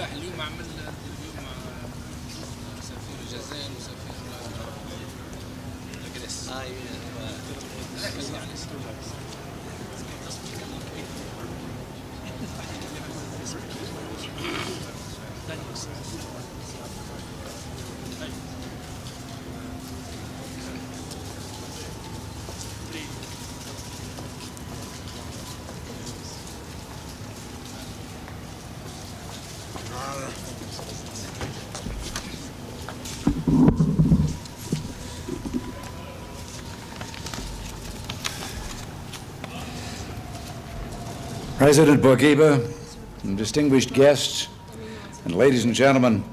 اليوم عمل انترفيو مع سفير الجزائر وسفير جريس. President Bourguiba, and distinguished guests, and ladies and gentlemen,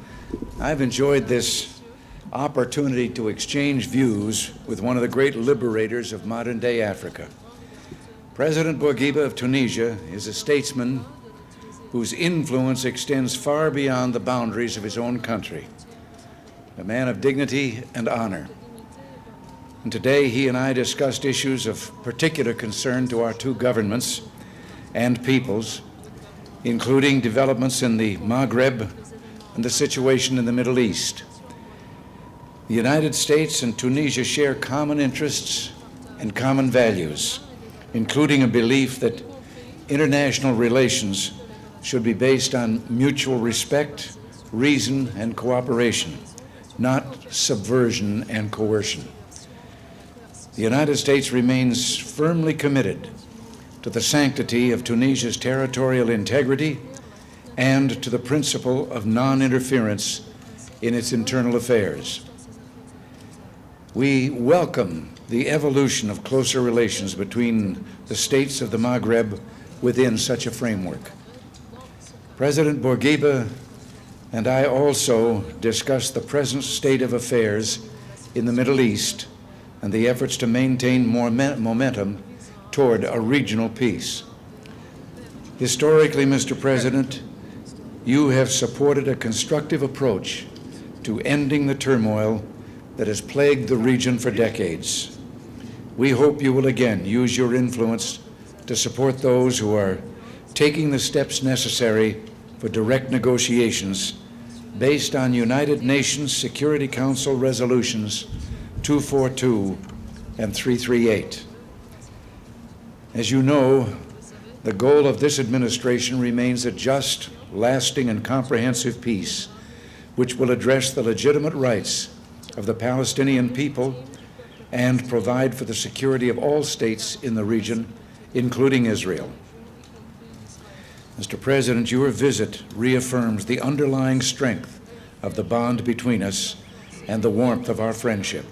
I've enjoyed this opportunity to exchange views with one of the great liberators of modern-day Africa. President Bourguiba of Tunisia is a statesman whose influence extends far beyond the boundaries of his own country, a man of dignity and honor. And today he and I discussed issues of particular concern to our two governments and peoples, including developments in the Maghreb and the situation in the Middle East. The United States and Tunisia share common interests and common values, including a belief that international relations should be based on mutual respect, reason, and cooperation, not subversion and coercion. The United States remains firmly committed to the sanctity of Tunisia's territorial integrity and to the principle of non-interference in its internal affairs. We welcome the evolution of closer relations between the states of the Maghreb within such a framework. President Bourguiba and I also discussed the present state of affairs in the Middle East and the efforts to maintain more momentum toward a regional peace. Historically, Mr. President, you have supported a constructive approach to ending the turmoil that has plagued the region for decades. We hope you will again use your influence to support those who are taking the steps necessary for direct negotiations based on United Nations Security Council resolutions 242 and 338. As you know, the goal of this administration remains a just, lasting, and comprehensive peace, which will address the legitimate rights of the Palestinian people and provide for the security of all states in the region, including Israel. Mr. President, your visit reaffirms the underlying strength of the bond between us and the warmth of our friendship.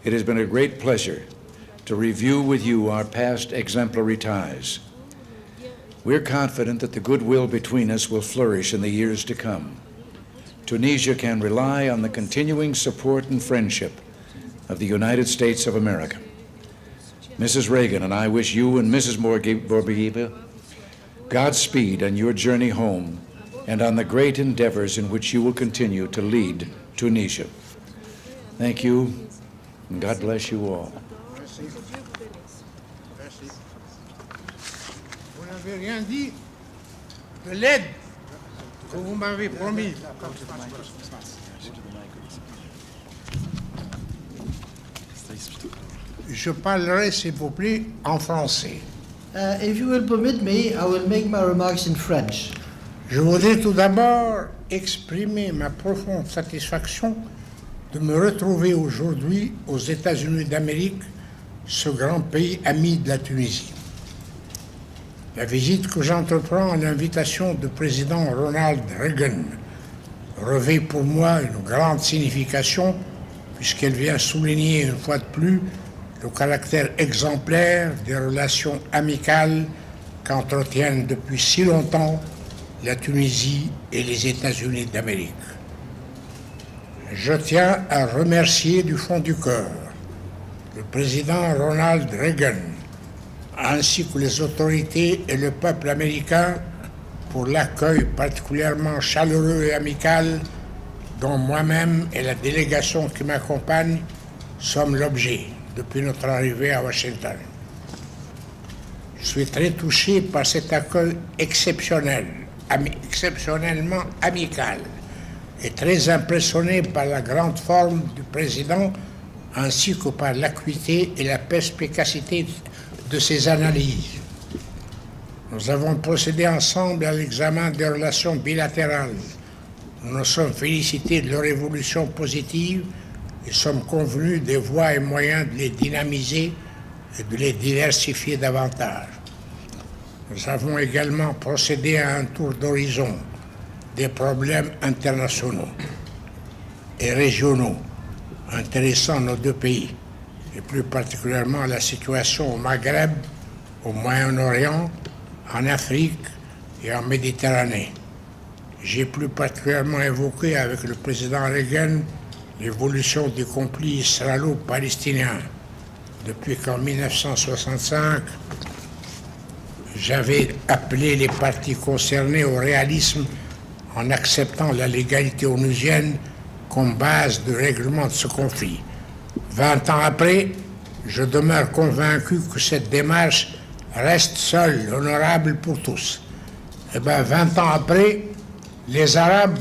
It has been a great pleasure to review with you our past exemplary ties. We're confident that the goodwill between us will flourish in the years to come. Tunisia can rely on the continuing support and friendship of the United States of America. Mrs. Reagan and I wish you and Mrs. Bourguiba Godspeed on your journey home and on the great endeavors in which you will continue to lead Tunisia. Thank you, and God bless you all. Vous n'avez rien dit de l'aide que vous m'avez promis. Je parlerai, s'il vous plaît, en français. If you will permit me, I will make my remarks in French. Je voudrais tout d'abord exprimer ma profonde satisfaction de me retrouver aujourd'hui aux États-Unis d'Amérique, ce grand pays ami de la Tunisie. La visite que j'entreprends à l'invitation du président Ronald Reagan revêt pour moi une grande signification puisqu'elle vient souligner une fois de plus le caractère exemplaire des relations amicales qu'entretiennent depuis si longtemps la Tunisie et les États-Unis d'Amérique. Je tiens à remercier du fond du cœur le président Ronald Reagan ainsi que les autorités et le peuple américain pour l'accueil particulièrement chaleureux et amical dont moi-même et la délégation qui m'accompagne sommes l'objet depuis notre arrivée à Washington. Je suis très touché par cet accueil exceptionnel exceptionnellement amical et très impressionné par la grande forme du président ainsi que par l'acuité et la perspicacité de ses analyses. Nous avons procédé ensemble à l'examen des relations bilatérales. Nous nous sommes félicités de leur évolution positive et sommes convenus des voies et moyens de les dynamiser et de les diversifier davantage. Nous avons également procédé à un tour d'horizon des problèmes internationaux et régionaux intéressant nos deux pays, et plus particulièrement la situation au Maghreb, au Moyen-Orient, en Afrique et en Méditerranée. J'ai plus particulièrement évoqué avec le président Reagan l'évolution du conflit israélo-palestinien. Depuis qu'en 1965, j'avais appelé les parties concernées au réalisme en acceptant la légalité onusienne comme base de règlement de ce conflit. 20 ans après, je demeure convaincu que cette démarche reste seule, honorable pour tous. Et bien, 20 ans après, les Arabes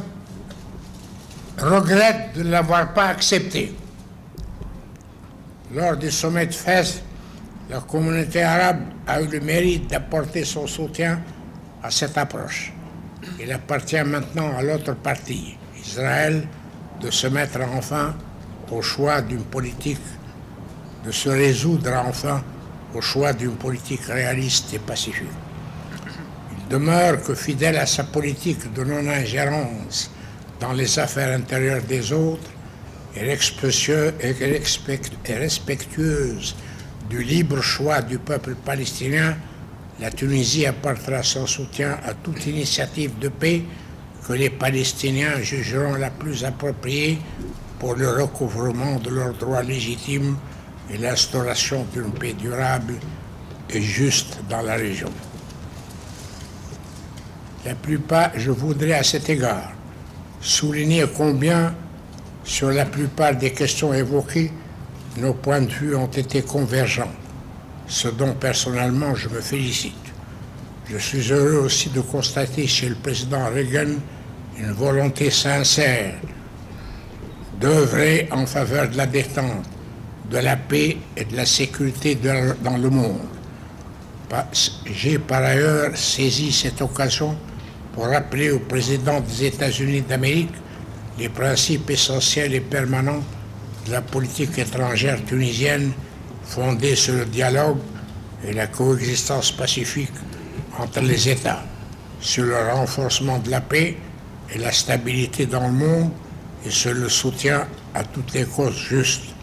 regrettent de ne l'avoir pas accepté. Lors du sommet de Fès, la communauté arabe a eu le mérite d'apporter son soutien à cette approche. Il appartient maintenant à l'autre partie, Israël, de se mettre enfin au choix d'une politique, de se résoudre enfin au choix d'une politique réaliste et pacifique. Il demeure que fidèle à sa politique de non-ingérence dans les affaires intérieures des autres et respectueuse du libre choix du peuple palestinien, la Tunisie apportera son soutien à toute initiative de paix que les Palestiniens jugeront la plus appropriée pour le recouvrement de leurs droits légitimes et l'instauration d'une paix durable et juste dans la région. Je voudrais à cet égard souligner combien, sur la plupart des questions évoquées, nos points de vue ont été convergents, ce dont personnellement je me félicite. Je suis heureux aussi de constater chez le président Reagan une volonté sincère d'œuvrer en faveur de la détente, de la paix et de la sécurité dans le monde. J'ai par ailleurs saisi cette occasion pour rappeler au président des États-Unis d'Amérique les principes essentiels et permanents de la politique étrangère tunisienne fondée sur le dialogue et la coexistence pacifique entre les États, sur le renforcement de la paix et la stabilité dans le monde et sur le soutien à toutes les causes justes.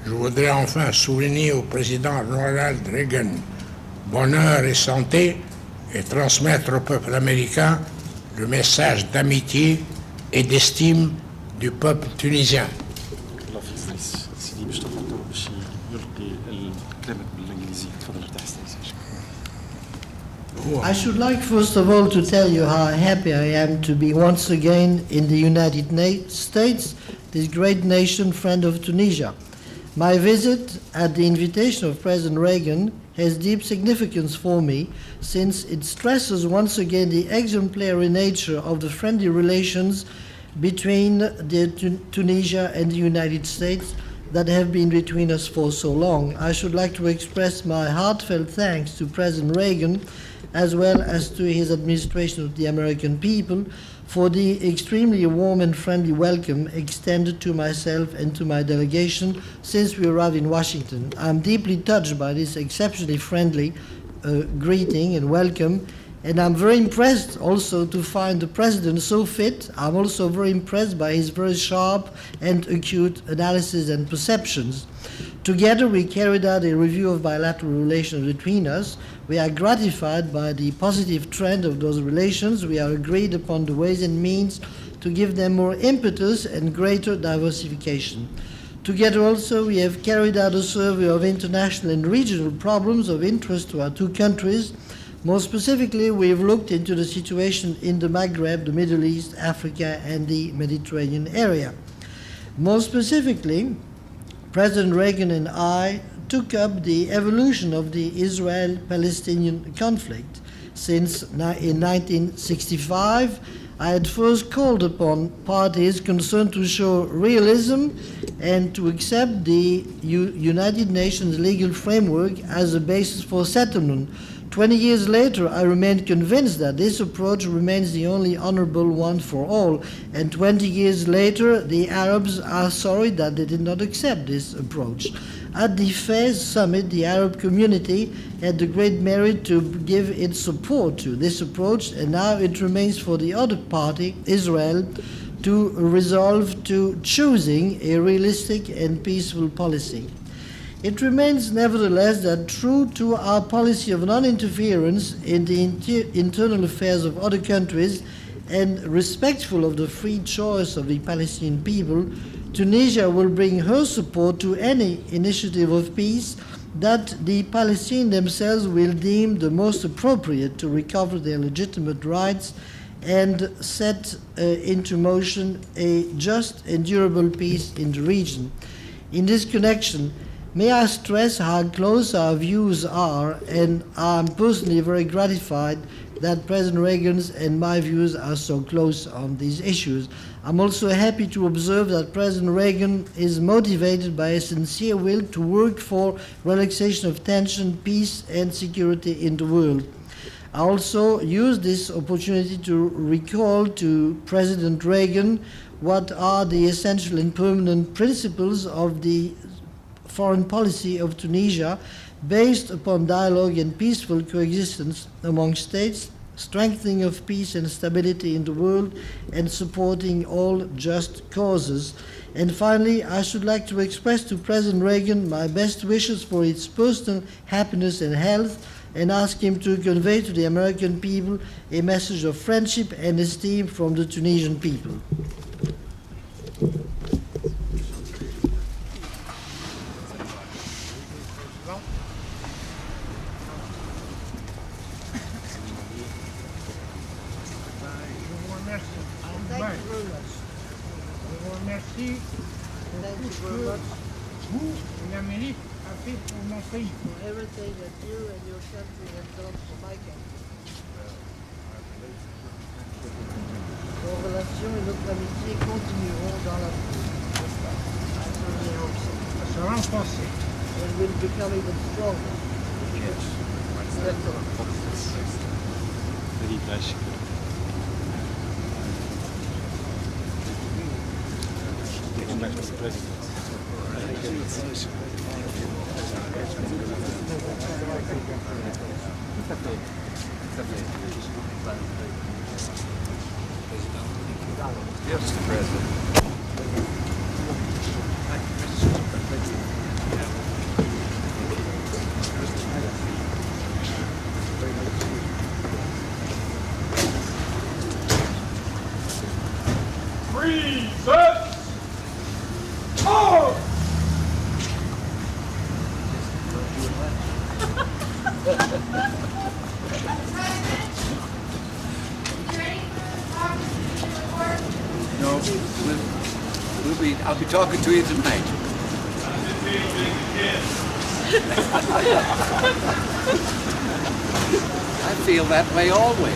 Je voudrais enfin souligner au président Ronald Reagan bonheur et santé et transmettre au peuple américain le message d'amitié et d'estime du peuple tunisien. I should like first of all to tell you how happy I am to be once again in the United States, this great nation, friend of Tunisia. My visit at the invitation of President Reagan has deep significance for me, since it stresses once again the exemplary nature of the friendly relations between Tunisia and the United States that have been between us for so long. I should like to express my heartfelt thanks to President Reagan, as well as to his administration of the American people, for the extremely warm and friendly welcome extended to myself and to my delegation since we arrived in Washington. I'm deeply touched by this exceptionally friendly greeting and welcome, and I'm very impressed also to find the President so fit. I'm also very impressed by his very sharp and acute analysis and perceptions. Together we carried out a review of bilateral relations between us. We are gratified by the positive trend of those relations. We are agreed upon the ways and means to give them more impetus and greater diversification. Together also we have carried out a survey of international and regional problems of interest to our two countries. More specifically, we have looked into the situation in the Maghreb, the Middle East, Africa, and the Mediterranean area. More specifically, President Reagan and I took up the evolution of the Israel-Palestinian conflict since in 1965. I had first called upon parties concerned to show realism and to accept the United Nations legal framework as a basis for settlement. 20 years later, I remain convinced that this approach remains the only honorable one for all. And 20 years later, the Arabs are sorry that they did not accept this approach. At the Fez summit, the Arab community had the great merit to give its support to this approach, and now it remains for the other party, Israel, to resolve to choosing a realistic and peaceful policy. It remains nevertheless that true to our policy of non-interference in the internal affairs of other countries and respectful of the free choice of the Palestinian people, Tunisia will bring her support to any initiative of peace that the Palestinians themselves will deem the most appropriate to recover their legitimate rights and set into motion a just and durable peace in the region. In this connection, may I stress how close our views are, and I'm personally very gratified that President Reagan's and my views are so close on these issues. I'm also happy to observe that President Reagan is motivated by a sincere will to work for relaxation of tension, peace, and security in the world. I also use this opportunity to recall to President Reagan what are the essential and permanent principles of the foreign policy of Tunisia, based upon dialogue and peaceful coexistence among states, strengthening of peace and stability in the world, and supporting all just causes. And finally, I should like to express to President Reagan my best wishes for his personal happiness and health, and ask him to convey to the American people a message of friendship and esteem from the Tunisian people. Vous, l'Amérique, a fait pour mon pays. For everything that you and your country have done for my country. Nos relations et notre amitié continueront dans l'avenir. I certainly hope so. Ça se renforcer. And will become even stronger. Yes. Mr. President. Yes, Mr. President. No, I'll be talking to you tonight. I feel that way always.